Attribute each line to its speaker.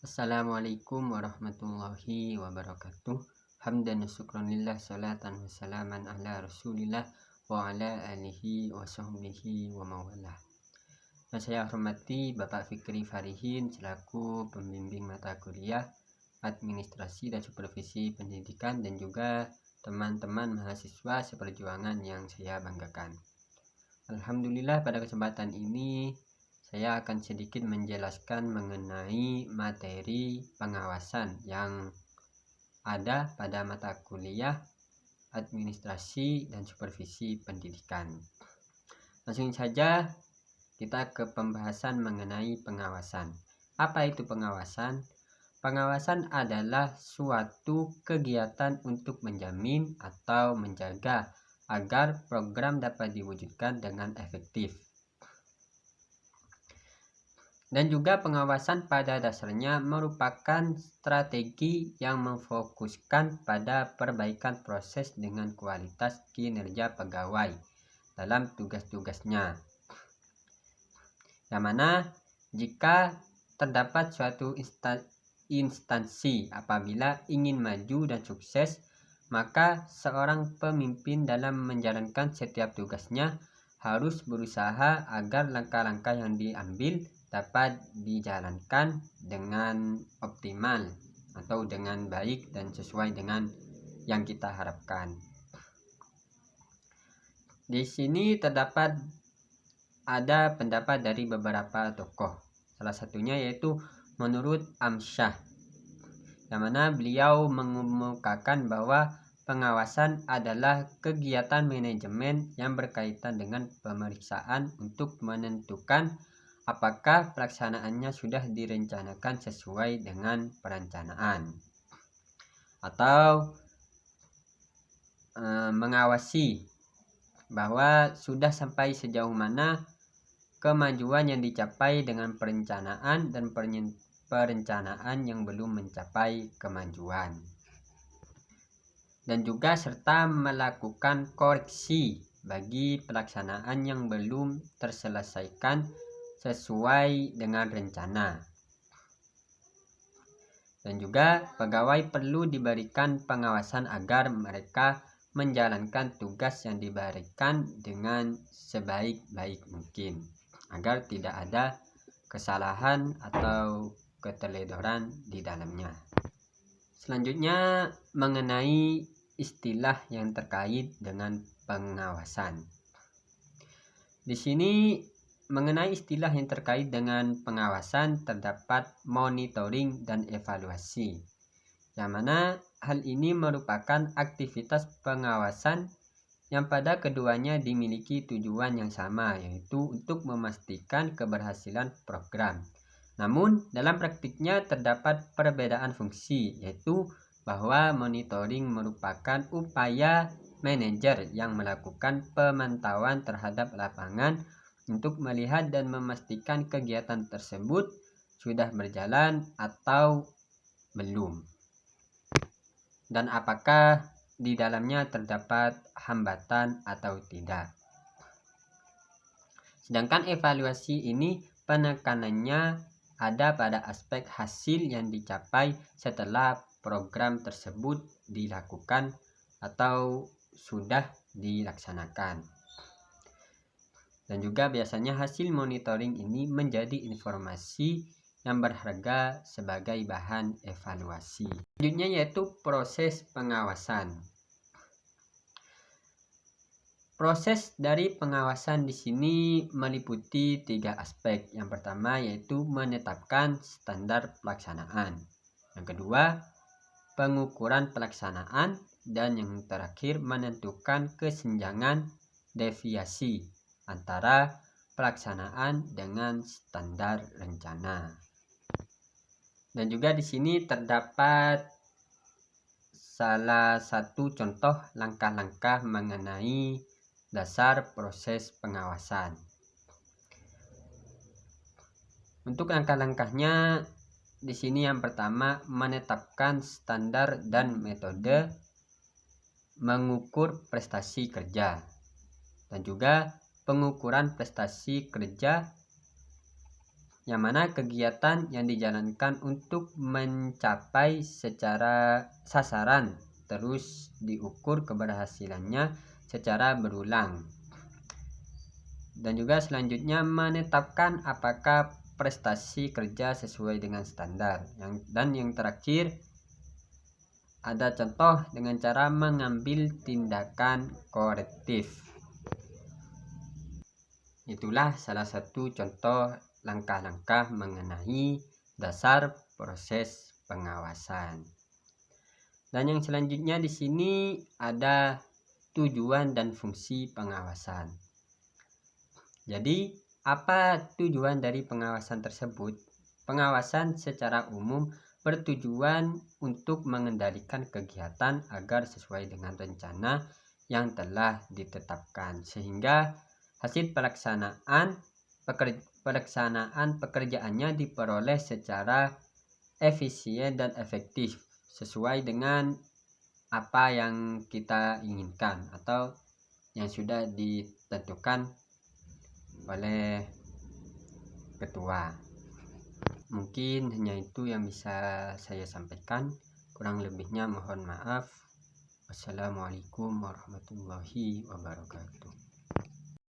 Speaker 1: Assalamualaikum warahmatullahi wabarakatuh. Hamdan wa syukran lillah, salatan wa salaman ala rasulillah wa ala alihi wa sahbihi wa mawalah. Yang saya hormati Bapak Fikri Farihin selaku pembimbing mata kuliah Administrasi dan Supervisi Pendidikan, dan juga teman-teman mahasiswa seperjuangan yang saya banggakan. Alhamdulillah, pada kesempatan ini saya akan sedikit menjelaskan mengenai materi pengawasan yang ada pada mata kuliah Administrasi dan Supervisi Pendidikan. Langsung saja kita ke pembahasan mengenai pengawasan. Apa itu pengawasan? Pengawasan adalah suatu kegiatan untuk menjamin atau menjaga agar program dapat diwujudkan dengan efektif. Dan juga pengawasan pada dasarnya merupakan strategi yang memfokuskan pada perbaikan proses dengan kualitas kinerja pegawai dalam tugas-tugasnya. Yang mana jika terdapat suatu instansi apabila ingin maju dan sukses, maka seorang pemimpin dalam menjalankan setiap tugasnya harus berusaha agar langkah-langkah yang diambil dapat dijalankan dengan optimal atau dengan baik dan sesuai dengan yang kita harapkan. Di sini terdapat ada pendapat dari beberapa tokoh. Salah satunya yaitu menurut Amsyah, yang mana beliau mengemukakan bahwa pengawasan adalah kegiatan manajemen yang berkaitan dengan pemeriksaan untuk menentukan apakah pelaksanaannya sudah direncanakan sesuai dengan perencanaan, atau mengawasi bahwa sudah sampai sejauh mana kemajuan yang dicapai dengan perencanaan dan perencanaan yang belum mencapai kemajuan, dan juga serta melakukan koreksi bagi pelaksanaan yang belum terselesaikan sesuai dengan rencana. Dan juga pegawai perlu diberikan pengawasan agar mereka menjalankan tugas yang diberikan dengan sebaik-baik mungkin, agar tidak ada kesalahan atau keteledoran di dalamnya. Selanjutnya mengenai istilah yang terkait dengan pengawasan. Di sini mengenai istilah yang terkait dengan pengawasan terdapat monitoring dan evaluasi, yang mana hal ini merupakan aktivitas pengawasan yang pada keduanya dimiliki tujuan yang sama, yaitu untuk memastikan keberhasilan program. Namun dalam praktiknya terdapat perbedaan fungsi, yaitu bahwa monitoring merupakan upaya manajer yang melakukan pemantauan terhadap lapangan untuk melihat dan memastikan kegiatan tersebut sudah berjalan atau belum, dan apakah di dalamnya terdapat hambatan atau tidak. Sedangkan evaluasi ini penekanannya ada pada aspek hasil yang dicapai setelah program tersebut dilakukan atau sudah dilaksanakan. Dan juga biasanya hasil monitoring ini menjadi informasi yang berharga sebagai bahan evaluasi. Selanjutnya yaitu proses pengawasan. Proses dari pengawasan di sini meliputi 3 aspek. Yang pertama yaitu menetapkan standar pelaksanaan. Yang kedua, pengukuran pelaksanaan, dan yang terakhir menentukan kesenjangan deviasi antara pelaksanaan dengan standar rencana. Dan juga di sini terdapat salah satu contoh langkah-langkah mengenai dasar proses pengawasan. Untuk langkah-langkahnya di sini yang pertama menetapkan standar dan metode mengukur prestasi kerja, dan juga pengukuran prestasi kerja yang mana kegiatan yang dijalankan untuk mencapai secara sasaran terus diukur keberhasilannya secara berulang. Dan juga selanjutnya menetapkan apakah prestasi kerja sesuai dengan standar. Dan yang terakhir ada contoh dengan cara mengambil tindakan korektif. Itulah salah satu contoh langkah-langkah mengenai dasar proses pengawasan. Dan yang selanjutnya di sini ada tujuan dan fungsi pengawasan. Jadi, apa tujuan dari pengawasan tersebut? Pengawasan secara umum bertujuan untuk mengendalikan kegiatan agar sesuai dengan rencana yang telah ditetapkan, sehingga hasil pelaksanaan pekerjaannya diperoleh secara efisien dan efektif sesuai dengan apa yang kita inginkan atau yang sudah ditentukan oleh ketua. Mungkin hanya itu yang bisa saya sampaikan, kurang lebihnya mohon maaf. Wassalamualaikum warahmatullahi wabarakatuh.